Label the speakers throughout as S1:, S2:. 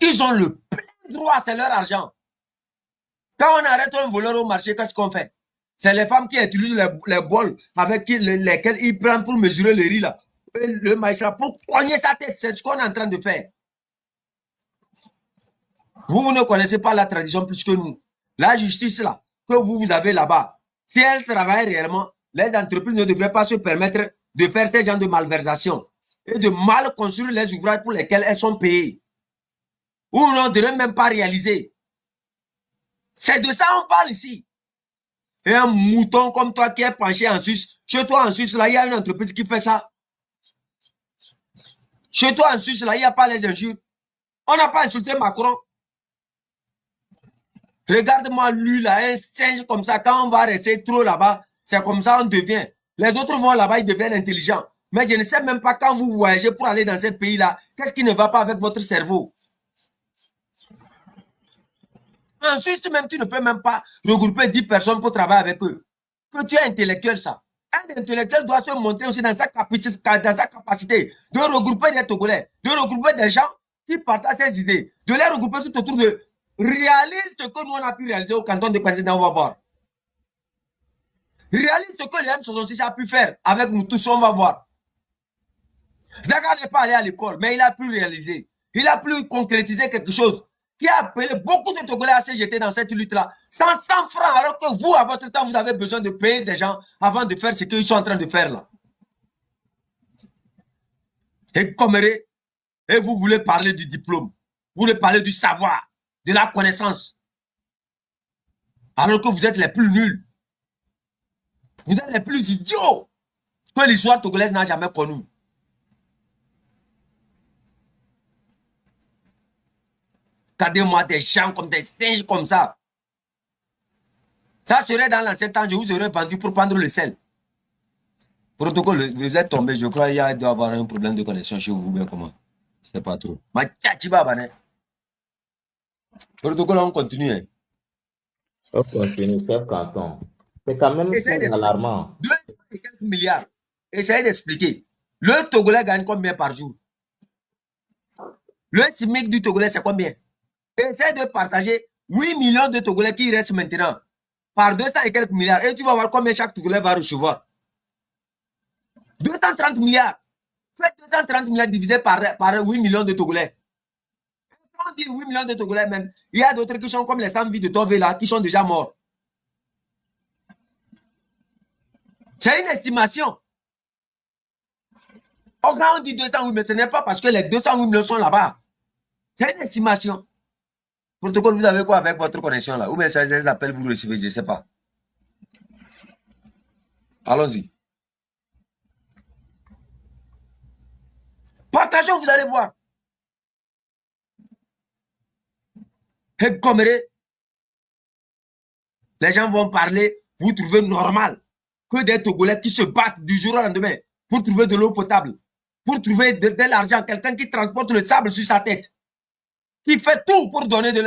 S1: Ils ont le plein droit, c'est leur argent. Quand on arrête un voleur au marché, qu'est-ce qu'on fait? C'est les femmes qui utilisent les bols avec lesquels ils prennent pour mesurer le riz là. Et le maïs là, pour cogner sa tête. C'est ce qu'on est en train de faire. Vous ne connaissez pas la tradition plus que nous. La justice là, que vous avez là-bas, si elle travaille réellement, les entreprises ne devraient pas se permettre de faire ce genre de malversation et de mal construire les ouvrages pour lesquels elles sont payées. Ou on ne devrait même pas réaliser. C'est de ça qu'on parle ici. Et un mouton comme toi qui est penché en Suisse, chez toi en Suisse, là, il y a une entreprise qui fait ça. Chez toi en Suisse, là, il n'y a pas les injures. On n'a pas insulté Macron. Regarde-moi lui, là, un singe comme ça, quand on va rester trop là-bas, c'est comme ça on devient. Les autres vont là-bas, ils deviennent intelligents. Mais je ne sais même pas quand vous voyagez pour aller dans ce pays-là, qu'est-ce qui ne va pas avec votre cerveau. En Suisse, même, tu ne peux même pas regrouper 10 personnes pour travailler avec eux. Que tu es intellectuel, ça. Un intellectuel doit se montrer aussi dans sa capacité de regrouper des Togolais, de regrouper des gens qui partagent ces idées, de les regrouper tout autour de... Réalise ce que nous, on a pu réaliser au canton de Président, on va voir. Réalise ce que les M66 a pu faire avec nous tous, on va voir. Zaka n'est pas allé à l'école, mais il a pu réaliser. Il a pu concrétiser quelque chose qui a appelé beaucoup de Togolais à se jeter dans cette lutte-là. 100 francs, alors que vous, à votre temps, vous avez besoin de payer des gens avant de faire ce qu'ils sont en train de faire là. Et Coméré, et vous voulez parler du diplôme, vous voulez parler du savoir, de la connaissance, alors que vous êtes les plus nuls. Vous êtes les plus idiots que l'histoire togolaise n'a jamais connu. Regardez-moi des gens comme des singes comme ça. Ça serait dans l'ancien temps, je vous aurais vendu pour prendre le sel. Protocole, vous êtes tombé, je crois qu'il doit y avoir un problème de connexion chez vous, bien comment. Je ne sais pas trop. Ma tchatchiba, bané. Protocole, on continue. Hein.
S2: On continue, chef canton. C'est quand même très alarmant.
S1: 2 et quelques milliards. Essayez d'expliquer. Le Togolais gagne combien par jour? Le SMIC du Togolais, c'est combien? Essayez de partager 8 millions de Togolais qui restent maintenant par 200 et quelques milliards. Et tu vas voir combien chaque Togolais va recevoir. 230 milliards. Faites 230 milliards divisé par 8 millions de Togolais. Quand on dit 8 millions de Togolais même, il y a d'autres qui sont comme les 100 vies de Tové là, qui sont déjà morts. C'est une estimation. Quand on dit 208, mais ce n'est pas parce que les 208 millions sont là-bas. C'est une estimation. Protocole, vous avez quoi avec votre connexion là? Ou bien ça les appels, vous recevez, je ne sais pas. Allons-y. Partageons, vous allez voir. Et comme les gens vont parler, vous trouvez normal que des Togolais qui se battent du jour au lendemain pour trouver de l'eau potable, pour trouver de l'argent, quelqu'un qui transporte le sable sur sa tête, qui fait tout pour donner de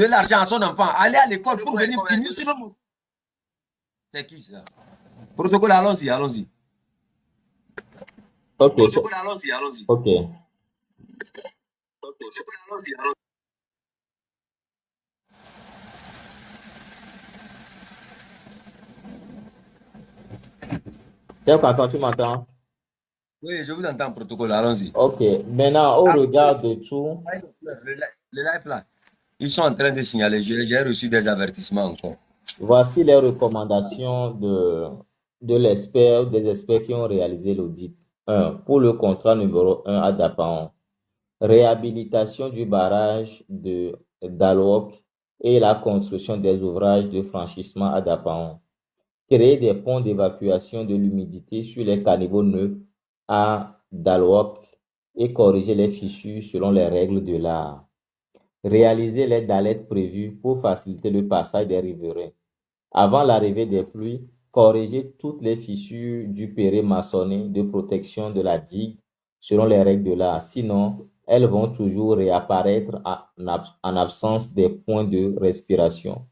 S1: l'argent à son enfant, aller à l'école pour venir finir sur le monde. C'est qui ça? Protocole, allons-y, allons-y.
S2: Ok.
S1: Protocole, allons-y, allons-y.
S2: Ok.
S1: Protocole, allons-y, allons-y.
S2: Chef canton, tu m'entends?
S1: Oui, je vous entends, protocole, allons-y.
S2: Ok. Maintenant, au regard de tout...
S1: Le live là, ils sont en train de signaler, j'ai reçu des avertissements encore.
S2: Voici les recommandations de l'expert, des experts qui ont réalisé l'audit. 1. Pour le contrat numéro 1 à Dapaon, réhabilitation du barrage de Dalwok et la construction des ouvrages de franchissement à Dapaon. Créer des ponts d'évacuation de l'humidité sur les caniveaux neufs à Dalwok et corriger les fissures selon les règles de l'art. Réaliser les dalettes prévues pour faciliter le passage des riverains. Avant l'arrivée des pluies, corriger toutes les fissures du péré maçonné de protection de la digue selon les règles de l'art. Sinon, elles vont toujours réapparaître en absence des points de respiration.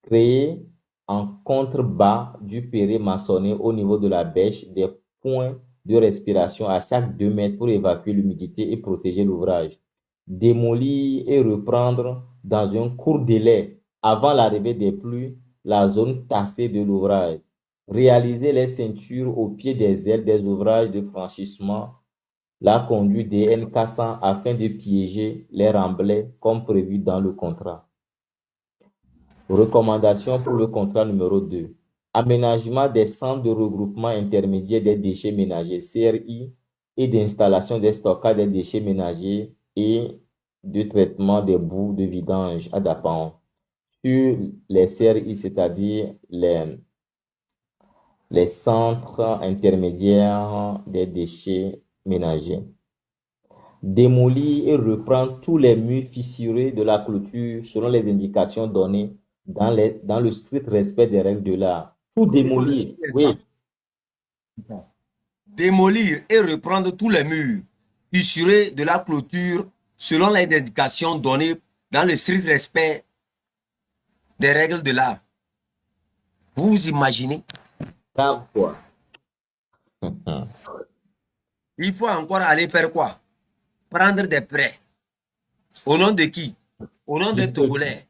S2: Créer en contrebas du péré maçonné au niveau de la bêche des points de respiration à chaque 2 mètres pour évacuer l'humidité et protéger l'ouvrage. Démolir et reprendre dans un court délai avant l'arrivée des pluies la zone tassée de l'ouvrage. Réaliser les ceintures au pied des ailes des ouvrages de franchissement, la conduite des N400 afin de piéger les remblais comme prévu dans le contrat. Recommandation pour le contrat numéro 2. Aménagement des centres de regroupement intermédiaire des déchets ménagers, CRI, et d'installation des stockages des déchets ménagers et de traitement des boues de vidange à Dapan sur les CRI, c'est-à-dire les centres intermédiaires des déchets ménagers. Démolir et reprendre tous les murs fissurés de la clôture selon les indications données dans le strict respect des règles de l'art. Tout démolir, oui.
S1: Démolir et reprendre tous les murs fissurés de la clôture selon les indications données dans le strict respect des règles de l'art. Vous vous imaginez?
S2: Grave quoi.
S1: Il faut encore aller faire quoi? Prendre des prêts. Au nom de qui? Au nom des Togolais.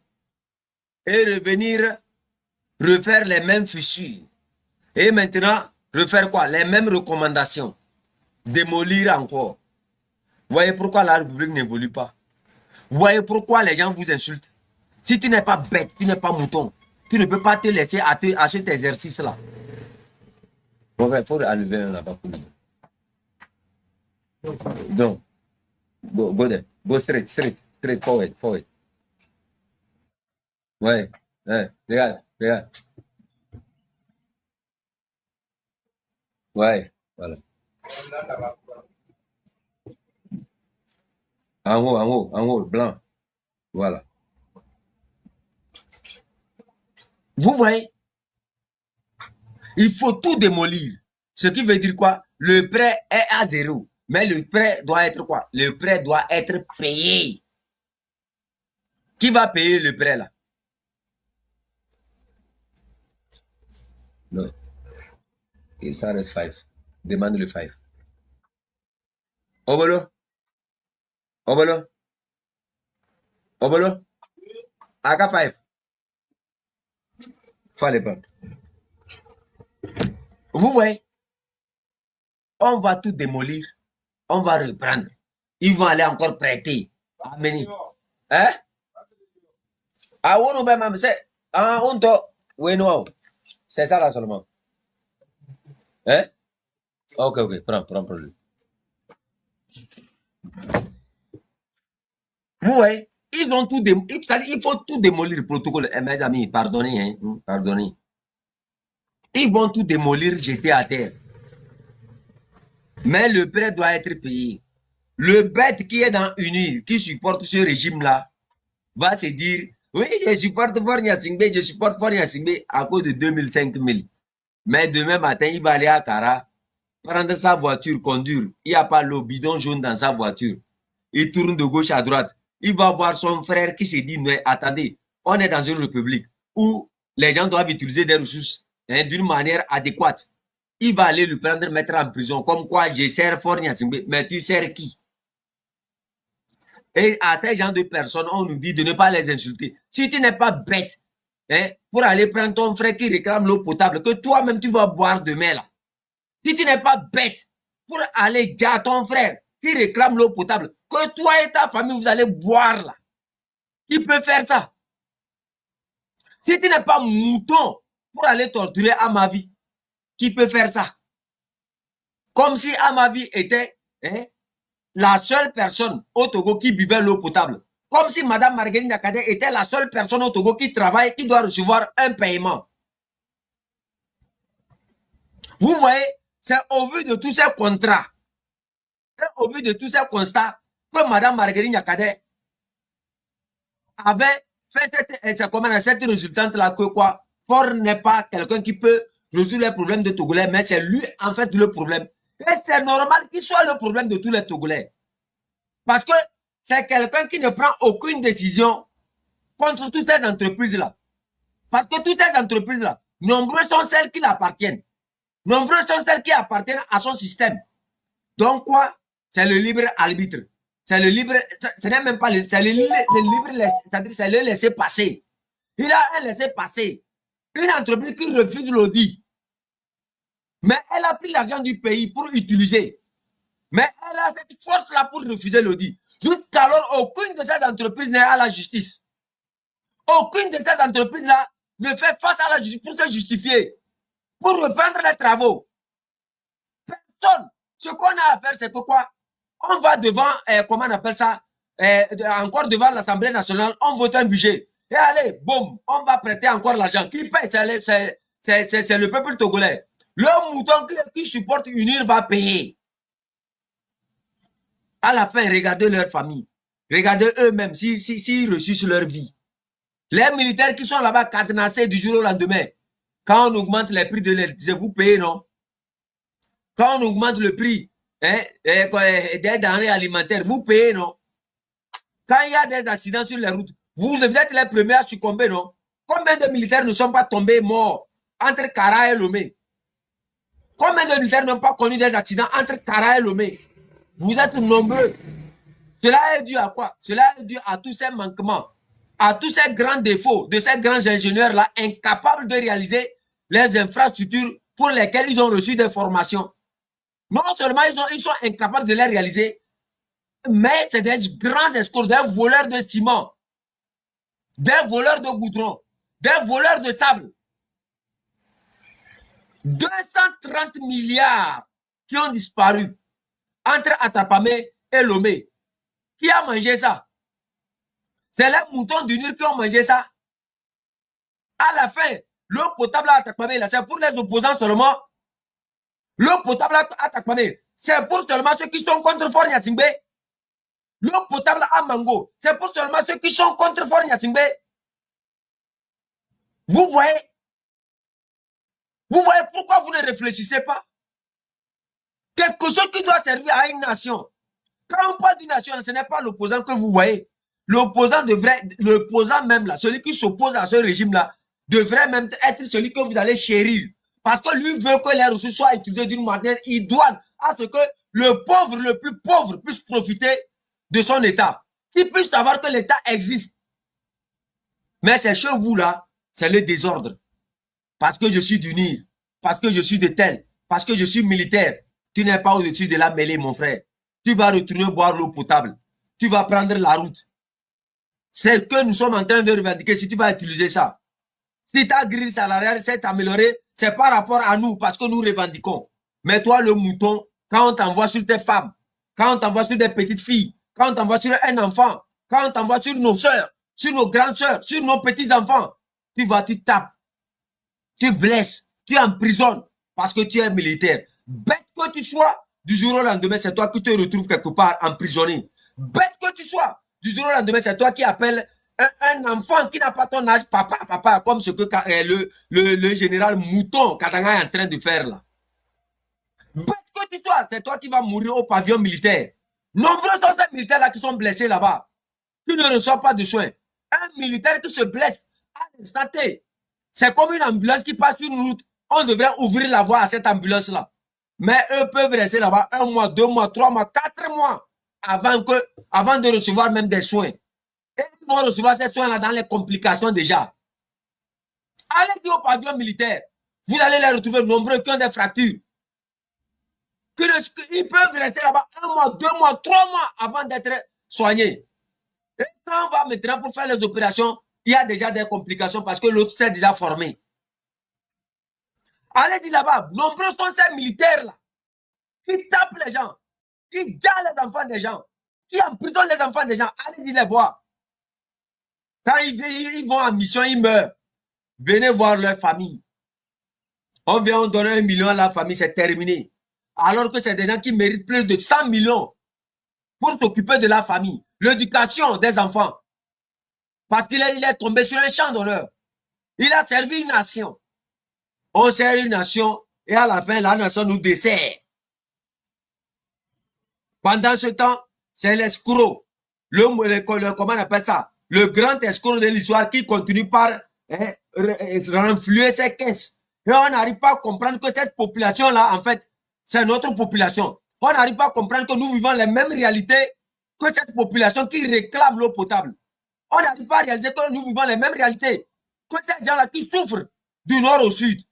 S1: Et revenir refaire les mêmes fissures. Et maintenant, refaire quoi? Les mêmes recommandations. Démolir encore. Vous voyez pourquoi la République n'évolue pas? Vous voyez pourquoi les gens vous insultent? Si tu n'es pas bête, tu n'es pas mouton, tu ne peux pas te laisser à cet exercice-là. Bon, il faut enlever un là-bas pour lui. Donc, go there. Go straight, forward. Ouais, regarde. Ouais, voilà. En haut, blanc. Voilà. Vous voyez? Il faut tout démolir. Ce qui veut dire quoi? Le prêt est à 0. Mais le prêt doit être quoi? Le prêt doit être payé. Qui va payer le prêt là? Non. Et ça reste 5. Demande le 5. Obolo. Aka 5. Fallait pas. Vous voyez? On va tout démolir. On va reprendre. Ils vont aller encore prêter. Amener. Hein? Ah, on va même c'est. Ah, on to. Oui, non. C'est ça là seulement. Hein? Ok, prends le. Vous voyez? Ils ont tout démoli. Il faut tout démolir le protocole. Eh, mes amis, pardonnez, hein? Pardonnez. Ils vont tout démolir, jeter à terre. Mais le prêt doit être payé. Le bête qui est dans UNI, qui supporte ce régime-là, va se dire, oui, je supporte Fornia Singbe à cause de 2005 000. Mais demain matin, il va aller à Kara, prendre sa voiture, conduire. Il n'y a pas le bidon jaune dans sa voiture. Il tourne de gauche à droite. Il va voir son frère qui se dit, mais attendez, on est dans une république où les gens doivent utiliser des ressources d'une manière adéquate. Il va aller le prendre, mettre en prison. Comme quoi, je sers Fornia Singbe. Mais tu sers qui? Et à ces gens de personnes, on nous dit de ne pas les insulter. Si tu n'es pas bête, pour aller prendre ton frère qui réclame l'eau potable, que toi-même tu vas boire demain là. Si tu n'es pas bête, pour aller dire à ton frère qui réclame l'eau potable, que toi et ta famille vous allez boire là. Qui peut faire ça? Si tu n'es pas mouton pour aller torturer Amavi, qui peut faire ça? Comme si Amavi était la seule personne au Togo qui buvait l'eau potable. Comme si Mme Marguerite Nyakate était la seule personne au Togo qui travaille, qui doit recevoir un paiement. Vous voyez, c'est au vu de tous ces contrats, c'est au vu de tous ces constats que Mme Marguerite Nyakate avait fait cette résultante-là que quoi, Fort n'est pas quelqu'un qui peut résoudre les problèmes de Togolais, mais c'est lui en fait le problème. Et c'est normal qu'il soit le problème de tous les Togolais. Parce que c'est quelqu'un qui ne prend aucune décision contre toutes ces entreprises-là. Parce que toutes ces entreprises-là, nombreuses sont celles qui l'appartiennent. Nombreuses sont celles qui appartiennent à son système. Donc quoi? C'est le libre arbitre. C'est le libre, ce n'est même pas c'est le libre, c'est-à-dire c'est le laisser passer. Il a un laisser passer. Une entreprise qui refuse l'audit. Mais elle a pris l'argent du pays pour utiliser. Mais elle a cette force-là pour refuser l'audit. Jusqu'alors, aucune de ces entreprises n'est à la justice. Aucune de ces entreprises-là ne fait face à la justice pour se justifier, pour reprendre les travaux. Personne. Ce qu'on a à faire, c'est que quoi? On va devant, comment on appelle ça, encore devant l'Assemblée nationale, on vote un budget. Et allez, boum, on va prêter encore l'argent. Qui paye? C'est le peuple togolais. Le mouton qui supporte UNIR va payer. À la fin, regardez leur famille. Regardez eux-mêmes s'ils réussissent leur vie. Les militaires qui sont là-bas cadenassés du jour au lendemain, quand on augmente les prix de l'électricité, vous payez, non? Quand on augmente le prix des denrées alimentaires, vous payez, non? Quand il y a des accidents sur les routes, vous êtes les premiers à succomber, non? Combien de militaires ne sont pas tombés morts entre Kara et Lomé? Combien de militaires n'ont pas connu des accidents entre Kara et Lomé? Vous êtes nombreux. Cela est dû à quoi? Cela est dû à tous ces manquements, à tous ces grands défauts de ces grands ingénieurs-là incapables de réaliser les infrastructures pour lesquelles ils ont reçu des formations. Non seulement ils sont incapables de les réaliser, mais c'est des grands escrocs, des voleurs de ciment, des voleurs de goudron, des voleurs de sable. 230 milliards qui ont disparu entre Atapamé et Lomé. Qui a mangé ça? C'est les moutons du Nil qui ont mangé ça. À la fin, l'eau potable à Atapamé, c'est pour les opposants seulement. L'eau potable à Atapamé, c'est pour seulement ceux qui sont contre Fort Gnassingbé. L'eau potable à Mango, c'est pour seulement ceux qui sont contre Fort Gnassingbé. Vous voyez pourquoi vous ne réfléchissez pas? Quelque chose qui doit servir à une nation. Quand on parle d'une nation, ce n'est pas l'opposant que vous voyez. L'opposant devrait, l'opposant même là, celui qui s'oppose à ce régime-là, devrait même être celui que vous allez chérir. Parce que lui veut que les ressources soient utilisées d'une manière idoine, à ce que le pauvre, le plus pauvre, puisse profiter de son État. Qu'il puisse savoir que l'État existe. Mais c'est chez vous là, c'est le désordre. Parce que je suis du Nil, parce que je suis de tel, parce que je suis militaire. Tu n'es pas au-dessus de la mêlée, mon frère. Tu vas retourner boire l'eau potable. Tu vas prendre la route. C'est que nous sommes en train de revendiquer si tu vas utiliser ça. Si ta grille salariale s'est améliorée, c'est par rapport à nous, parce que nous revendiquons. Mais toi, le mouton, quand on t'envoie sur tes femmes, quand on t'envoie sur des petites filles, quand on t'envoie sur un enfant, quand on t'envoie sur nos soeurs, sur nos grandes soeurs, sur nos petits-enfants, tu vas, tu tapes, tu blesses, tu emprisonnes, parce que tu es militaire. Bête que tu sois, du jour au lendemain, c'est toi qui te retrouves quelque part emprisonné. Bête que tu sois, du jour au lendemain, c'est toi qui appelles un enfant qui n'a pas ton âge, papa, comme ce que le général Mouton Katanga est en train de faire là. Bête que tu sois, c'est toi qui vas mourir au pavillon militaire. Nombreux sont ces militaires-là qui sont blessés là-bas, qui ne reçoivent pas de soins. Un militaire qui se blesse à l'instant T, c'est comme une ambulance qui passe sur une route. On devrait ouvrir la voie à cette ambulance-là. Mais eux peuvent rester là-bas 1 mois, 2 mois, 3 mois, 4 mois avant de recevoir même des soins. Et ils vont recevoir ces soins-là dans les complications déjà. Allez dire au pavillon militaire, vous allez les retrouver nombreux qui ont des fractures. Ils peuvent rester là-bas 1 mois, 2 mois, 3 mois avant d'être soignés. Et quand on va maintenant pour faire les opérations, il y a déjà des complications parce que l'autre s'est déjà formé. Allez dire là-bas, nombreux sont ces militaires-là qui tapent les gens, qui gardent les enfants des gens, qui emprisonnent les enfants des gens. Allez dire les voir. Quand ils vont en mission, ils meurent. Venez voir leur famille. On vient, on donne 1 million à la famille, c'est terminé. Alors que c'est des gens qui méritent plus de 100 millions pour s'occuper de la famille, l'éducation des enfants. Parce qu'il est tombé sur un champ d'honneur. Il a servi une nation. On sert une nation et à la fin, la nation nous dessert. Pendant ce temps, c'est l'escroc. Comment on appelle ça? Le grand escroc de l'histoire qui continue par renflouer ses caisses. Et on n'arrive pas à comprendre que cette population-là, en fait, c'est notre population. On n'arrive pas à comprendre que nous vivons les mêmes réalités que cette population qui réclame l'eau potable. On n'arrive pas à réaliser que nous vivons les mêmes réalités que ces gens-là qui souffrent du nord au sud.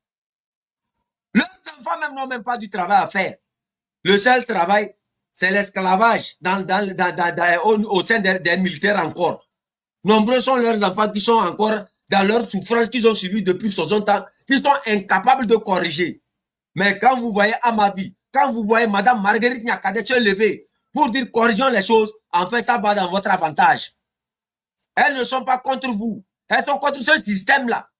S1: Leurs enfants même n'ont même pas du travail à faire. Le seul travail, c'est l'esclavage au sein des militaires encore. Nombreux sont leurs enfants qui sont encore dans leur souffrance qu'ils ont subi depuis 60 ans, qui sont incapables de corriger. Mais quand vous voyez à ma vie, quand vous voyez Madame Marguerite Nyakade se lever pour dire corrigeons les choses, en fait, ça va dans votre avantage. Elles ne sont pas contre vous. Elles sont contre ce système-là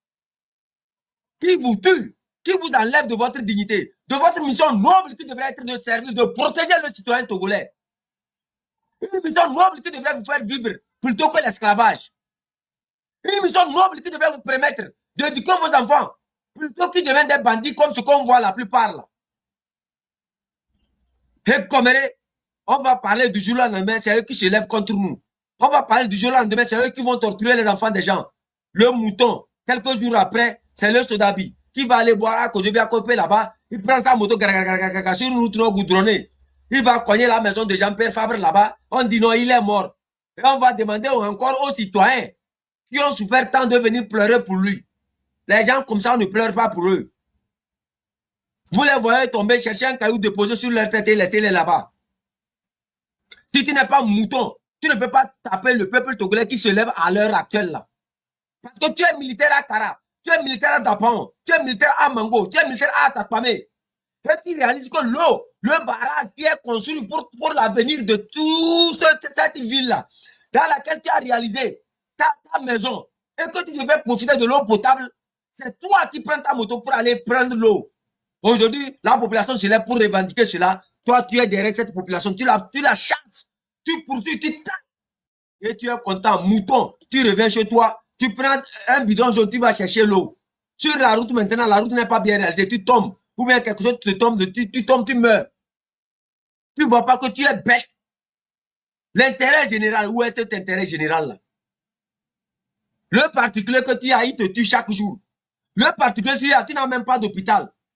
S1: qui vous tue, qui vous enlève de votre dignité, de votre mission noble qui devrait être de servir, de protéger le citoyen togolais. Une mission noble qui devrait vous faire vivre plutôt que l'esclavage. Une mission noble qui devrait vous permettre d'éduquer vos enfants plutôt qu'ils deviennent des bandits comme ce qu'on voit la plupart là. Et comme on va parler du jour au lendemain, c'est eux qui se lèvent contre nous. On va parler du jour au lendemain, c'est eux qui vont torturer les enfants des gens. Le mouton, quelques jours après, c'est le Sodabi qui va aller boire à côté de là-bas. Il prend sa moto sur une route goudronnée. Il va cogner la maison de Jean-Pierre Fabre là-bas. On dit non, il est mort. Et on va demander encore aux citoyens qui ont souffert tant de venir pleurer pour lui. Les gens comme ça, on ne pleure pas pour eux. Vous les voyez tomber, chercher un caillou déposé sur leur tête et laisser-les là-bas. Si tu n'es pas mouton, tu ne peux pas taper le peuple togolais qui se lève à l'heure actuelle là. Parce que tu es militaire à Kara, tu es militaire à Dapan, tu es militaire à Mango, tu es militaire à Takpame. Et tu réalises que l'eau, le barrage qui est construit pour l'avenir de toute cette ville-là, dans laquelle tu as réalisé ta maison, et que tu devais profiter de l'eau potable, c'est toi qui prends ta moto pour aller prendre l'eau. Aujourd'hui, la population se lève pour revendiquer cela. Toi, tu es derrière cette population, tu la chasses, tu poursuis, tu tapes. Et tu es content, mouton, tu reviens chez toi, tu prends un bidon jaune, tu vas chercher l'eau. Sur la route maintenant, la route n'est pas bien réalisée, tu tombes. Ou bien quelque chose te tombe, tu tombes, tu meurs. Tu ne vois pas que tu es bête. L'intérêt général, où est cet intérêt général-là? Le particulier que tu as, il te tue chaque jour. Le particulier que tu as, tu n'as même pas d'hôpital.